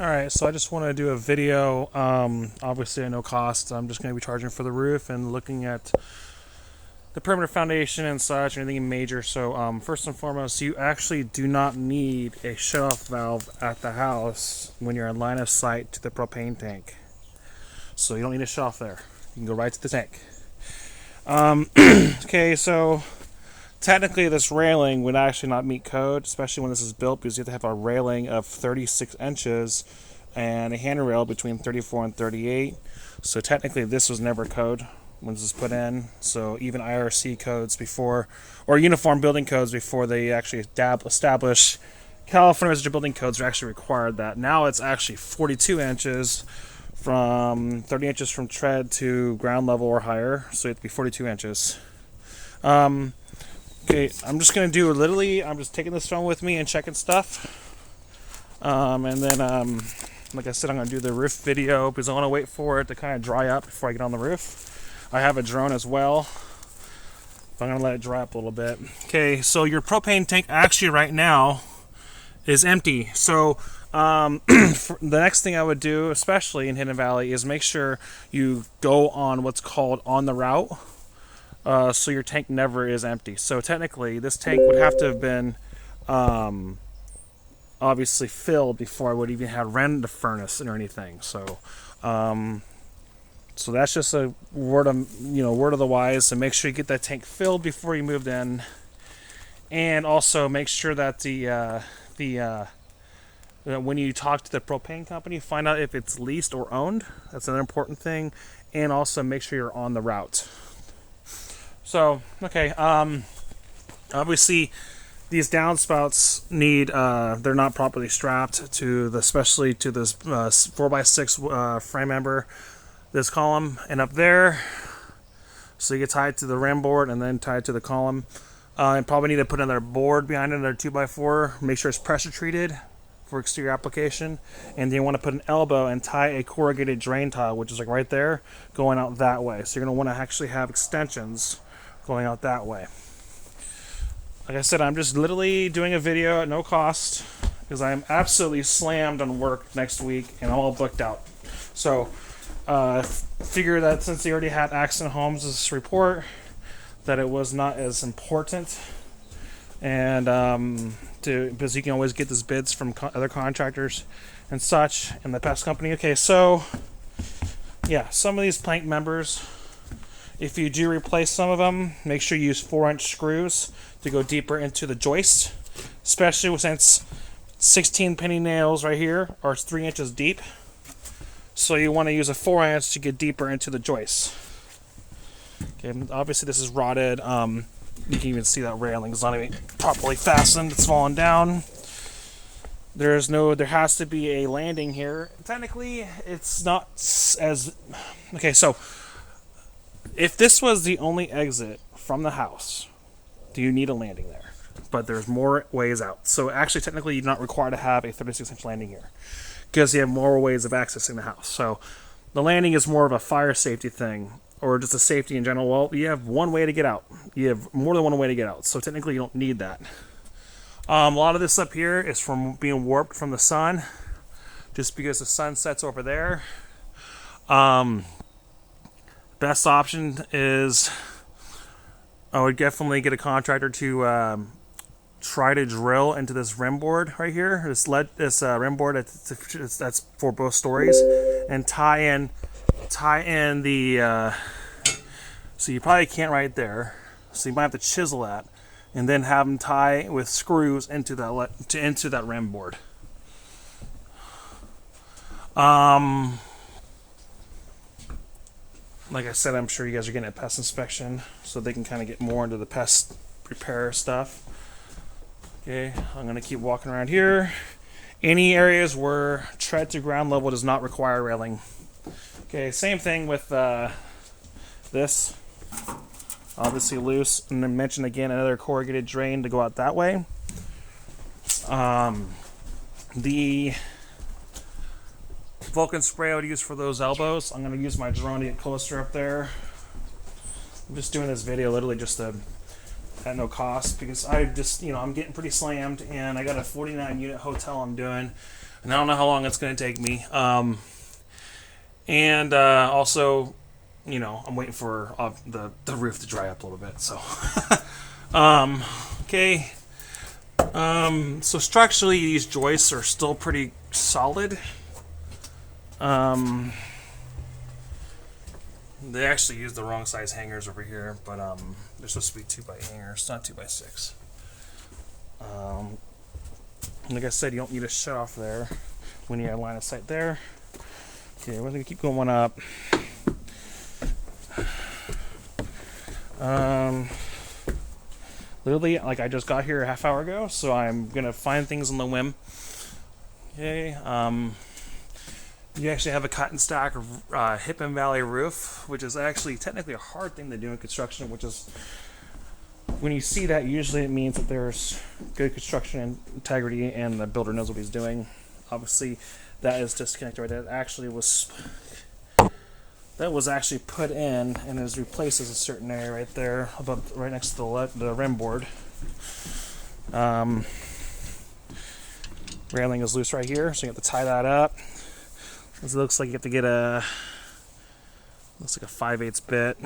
Alright, so I just want to do a video, obviously at no cost. I'm just going to be charging for the roof and looking at the perimeter foundation and such, anything major. So first and foremost, you actually do not need a shutoff valve at the house when you're in line of sight to the propane tank. So you don't need a shutoff there. You can go right to the tank. Okay, so technically this railing would actually not meet code, especially when this is built, because you have to have a railing of 36 inches and a handrail between 34 and 38. So technically this was never code when this was put in. So even IRC codes before, or uniform building codes before they actually establish California residential building codes are actually required that. Now it's actually 42 inches from 30 inches from tread to ground level or higher. So you have to be 42 inches. Okay, I'm just gonna do literally. I'm just taking this phone with me and checking stuff, and then, like I said, I'm gonna do the roof video because I want to wait for it to kind of dry up before I get on the roof. I have a drone as well, but I'm gonna let it dry up a little bit. Okay, so your propane tank actually right now is empty. So the next thing I would do, especially in Hidden Valley, is make sure you go on what's called on the route. So your tank never is empty. So technically, this tank would have to have been obviously filled before I would even have ran the furnace or anything. So that's just a word of the wise. So make sure you get that tank filled before you moved in, and also make sure that when you talk to the propane company, find out if it's leased or owned. That's another important thing, and also make sure you're on the route. So, okay, obviously these downspouts need, they're not properly strapped to the, especially to this 4x6 frame member, this column, and up there. So you get tied to the rim board and then tied to the column. And probably need to put another board behind it, another 2x4, make sure it's pressure treated for exterior application. And then you want to put an elbow and tie a corrugated drain tile, which is like right there, going out that way. So you're going to want to actually have extensions going out that way. Like I said, I'm just literally doing a video at no cost because I'm absolutely slammed on work next week and I'm all booked out. So figure that since they already had Accident Homes' report, that it was not as important, and because you can always get these bids from other contractors and such in the pest company. Okay, so yeah, some of these plank members, if you do replace some of them, make sure you use 4-inch screws to go deeper into the joist, especially since 16 penny nails right here are 3 inches deep. So you want to use a 4-inch to get deeper into the joist. Okay, obviously this is rotted. You can even see that railing is not even properly fastened. It's falling down. There has to be a landing here. Technically, it's not as... Okay, so if this was the only exit from the house, do you need a landing there? But there's more ways out. So actually, technically, you're not required to have a 36-inch landing here because you have more ways of accessing the house. So the landing is more of a fire safety thing or just a safety in general. Well, you have one way to get out. You have more than one way to get out. So technically, you don't need that. A lot of this up here is from being warped from the sun just because the sun sets over there. Best option is I would definitely get a contractor to try to drill into this rim board right here, this rim board that's for both stories, and tie in the. So you probably can't right there. So you might have to chisel that, and then have them tie with screws into that rim board. Like I said, I'm sure you guys are getting a pest inspection, so they can kind of get more into the pest repair stuff. Okay, I'm going to keep walking around here. Any areas where tread to ground level does not require railing. Okay, same thing with this. Obviously loose, and then mention again another corrugated drain to go out that way. The Vulcan spray I would use for those elbows. I'm going to use my drone to get closer up there. I'm just doing this video literally just at no cost because I'm getting pretty slammed, and I got a 49 unit hotel I'm doing. and I don't know how long it's going to take me. And also, you know, I'm waiting for the roof to dry up a little bit. So, okay. So structurally, these joists are still pretty solid. They actually used the wrong size hangers over here, but they're supposed to be 2x hangers, not 2x6. Like I said, you don't need a shut off there when you have line of sight there. Okay, we're gonna keep going up. Literally, like I just got here a half hour ago, so I'm gonna find things on the whim. Okay, you actually have a cut and stack Hip and Valley roof, which is actually technically a hard thing to do in construction, which is, when you see that, usually it means that there's good construction integrity and the builder knows what he's doing. Obviously, that is disconnected right there. That was actually put in and is replaced as a certain area right there, right next to the rim board. Railing is loose right here, so you have to tie that up. This looks like you have to get looks like a 5/8 bit.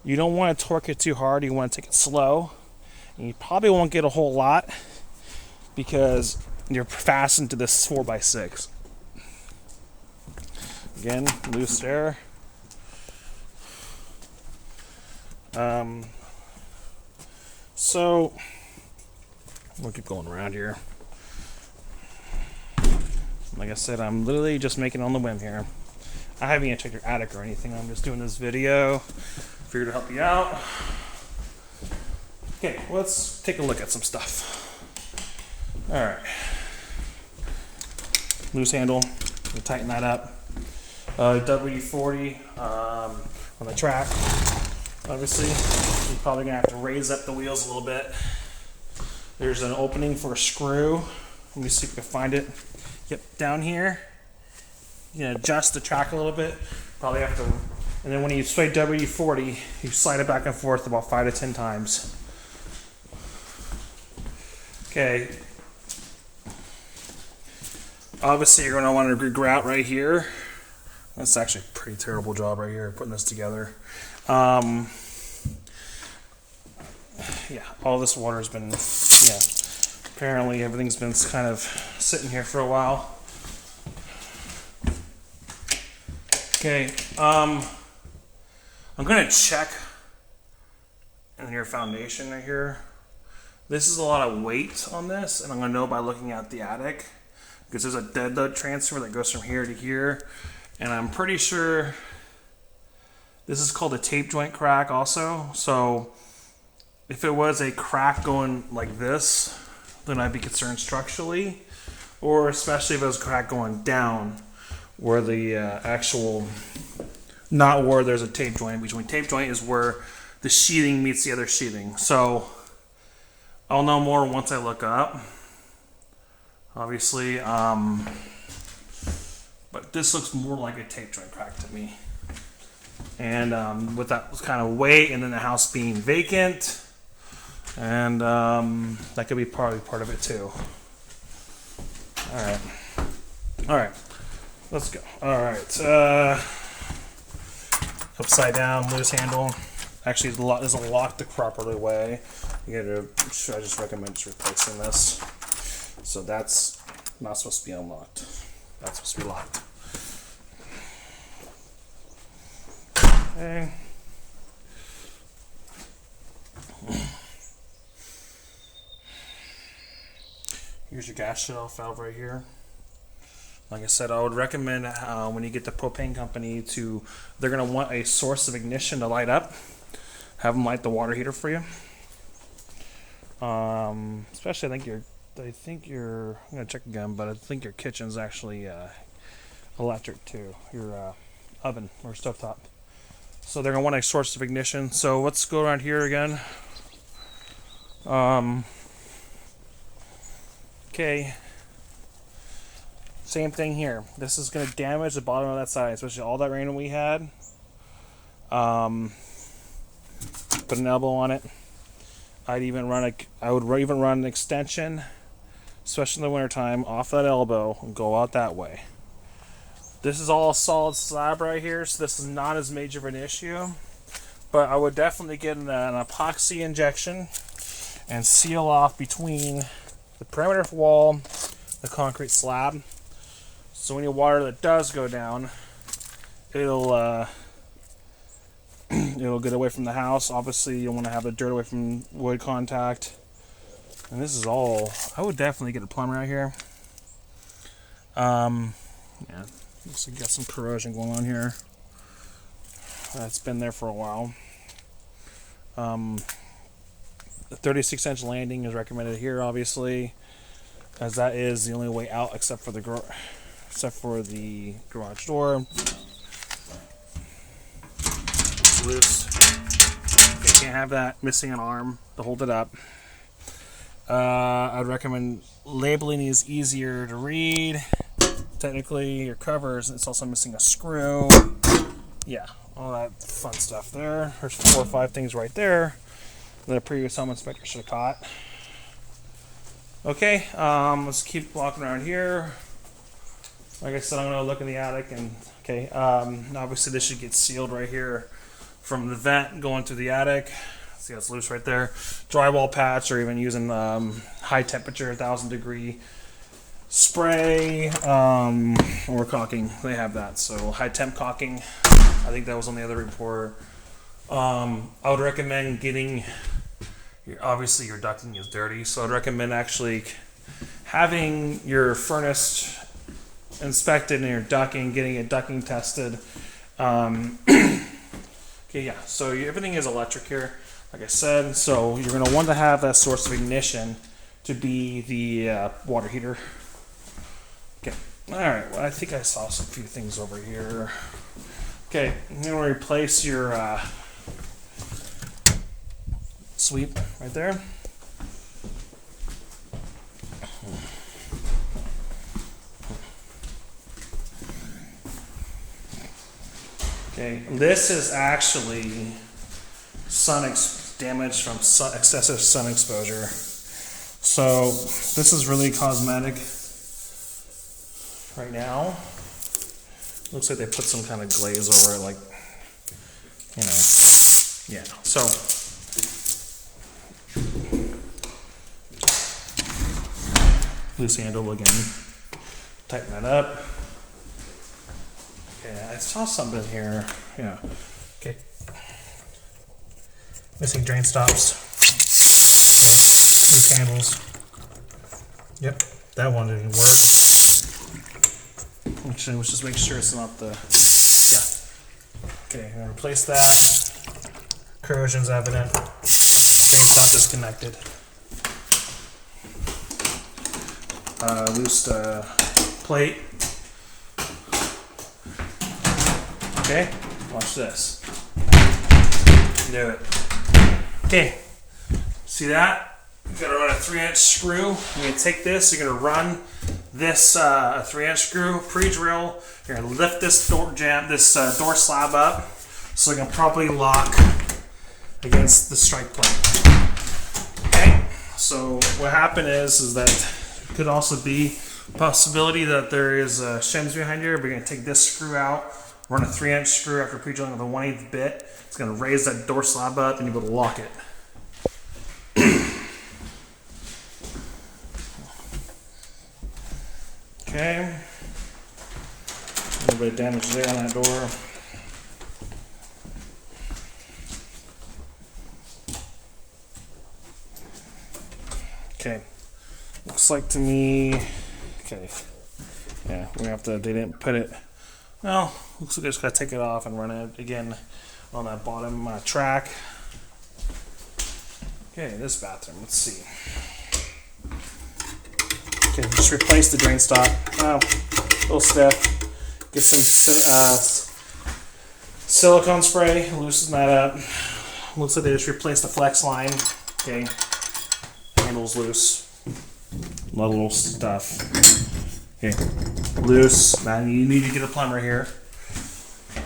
You don't want to torque it too hard. You want to take it slow. And you probably won't get a whole lot because you're fastened to this 4x6. Again, loose there. So we'll keep going around here. Like I said, I'm literally just making it on the whim here. I haven't even checked your attic or anything. I'm just doing this video for you to help you out. Okay, let's take a look at some stuff. All right. Loose handle. We'll tighten that up. WD-40 on the track. Obviously, you're probably gonna have to raise up the wheels a little bit. There's an opening for a screw. Let me see if I can find it. Yep, down here. You can adjust the track a little bit. Probably have to, and then when you sway WD-40, you slide it back and forth about 5 to 10 times. Okay. Obviously, you're going to want to grout right here. That's actually a pretty terrible job right here, putting this together. Yeah, all this water has been, apparently everything's been kind of sitting here for a while. Okay, I'm gonna check in your foundation right here. This is a lot of weight on this, and I'm gonna know by looking at the attic, because there's a dead load transfer that goes from here to here, and I'm pretty sure this is called a tape joint crack also. So if it was a crack going like this, then I'd be concerned structurally, or especially if it was a crack going down where the actual, not where there's a tape joint. Between tape joint is where the sheathing meets the other sheathing. So I'll know more once I look up, obviously, but this looks more like a tape joint crack to me. And with that kind of weight, and then the house being vacant, and that could be probably part of it too. All right, let's go. All right, upside down, loose handle. Actually, it doesn't lock the properly way. I just recommend just replacing this. So that's not supposed to be unlocked. That's supposed to be locked. Okay. Here's your gas shut-off valve right here. Like I said, I would recommend when you get the propane company they're going to want a source of ignition to light up. Have them light the water heater for you. Especially, I'm going to check again, but I think your kitchen's actually electric too. Your oven or stovetop. So they're going to want a source of ignition. So let's go around here again. Okay. Same thing here. This is going to damage the bottom of that side, especially all that rain we had. Put an elbow on it. I would even run an extension especially in the wintertime, off that elbow and go out that way. This is all solid slab right here, so this is not as major of an issue. But I would definitely get an epoxy injection and seal off between the perimeter wall, the concrete slab. So any water that does go down, it'll it'll get away from the house. Obviously, you want to have the dirt away from wood contact. And this is all. I would definitely get a plumber out here. Yeah, looks like you got some corrosion going on here. That's been there for a while. The 36-inch landing is recommended here, obviously, as that is the only way out except for the garage door. It's loose. Okay, can't have that. Missing an arm to hold it up. I'd recommend labeling is easier to read. Technically, your covers, it's also missing a screw. Yeah, all that fun stuff there. There's 4 or 5 things right there that a previous home inspector should have caught. Okay, let's keep walking around here. Like I said, I'm going to look in the attic, and okay, obviously this should get sealed right here from the vent going to the attic. See how it's loose right there. Drywall patch, or even using high temperature 1,000-degree spray or caulking. They have that, so high temp caulking. I think that was on the other report. I would recommend getting obviously your ducting is dirty, so I'd recommend actually having your furnace inspected and your ducting, getting it ducting tested. Okay, yeah, so everything is electric here, like I said, so you're going to want to have that source of ignition to be the water heater. Okay, alright, well, I think I saw some few things over here. Okay, I'm going to replace your sweep right there. Okay, this is actually damage from excessive sun exposure. So this is really cosmetic right now. Looks like they put some kind of glaze over it, like, you know, yeah. So loose handle again. Tighten that up. Okay, I saw something here. Yeah. Okay. Missing drain stops. Okay. Loose handles. Yep, that one didn't work. Actually, let's just make sure it's not the. Yeah. Okay, I'm gonna replace that. Corrosion's evident. Drain stop disconnected. Loose plate. Okay, watch this. Do it. Okay, see that? You've got to run a 3-inch screw. You're going to take this, you're going to run this 3-inch screw, pre-drill. You're going to lift this door door slab up so it can properly lock against the strike plate. Okay, so what happened is that it could also be a possibility that there is shims behind here. We're going to take this screw out, run a 3-inch screw after pre-drilling with a 1/8 bit. It's going to raise that door slab up and you'll be able to lock it. Okay. A little bit of damage there on that door. Okay. Looks like to me. Okay. Yeah, we have to. They didn't put it. Well, looks like I just gotta take it off and run it again on that bottom track. Okay, this bathroom. Let's see. Okay, just replace the drain stop. Oh, a little stiff. Get some silicone spray. Loosen that up. Looks like they just replaced the flex line. Okay, handle's loose. A lot of little stuff. Okay, loose. Now you need to get a plumber here.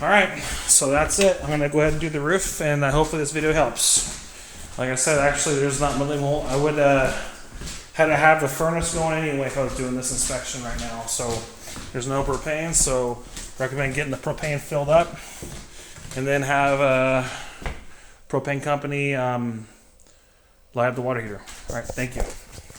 Alright, so that's it. I'm going to go ahead and do the roof, and hopefully this video helps. Like I said, actually, there's not really more. I would had to have the furnace going anyway if I was doing this inspection right now. So there's no propane, so recommend getting the propane filled up, and then have a propane company light up the water heater. All right, thank you.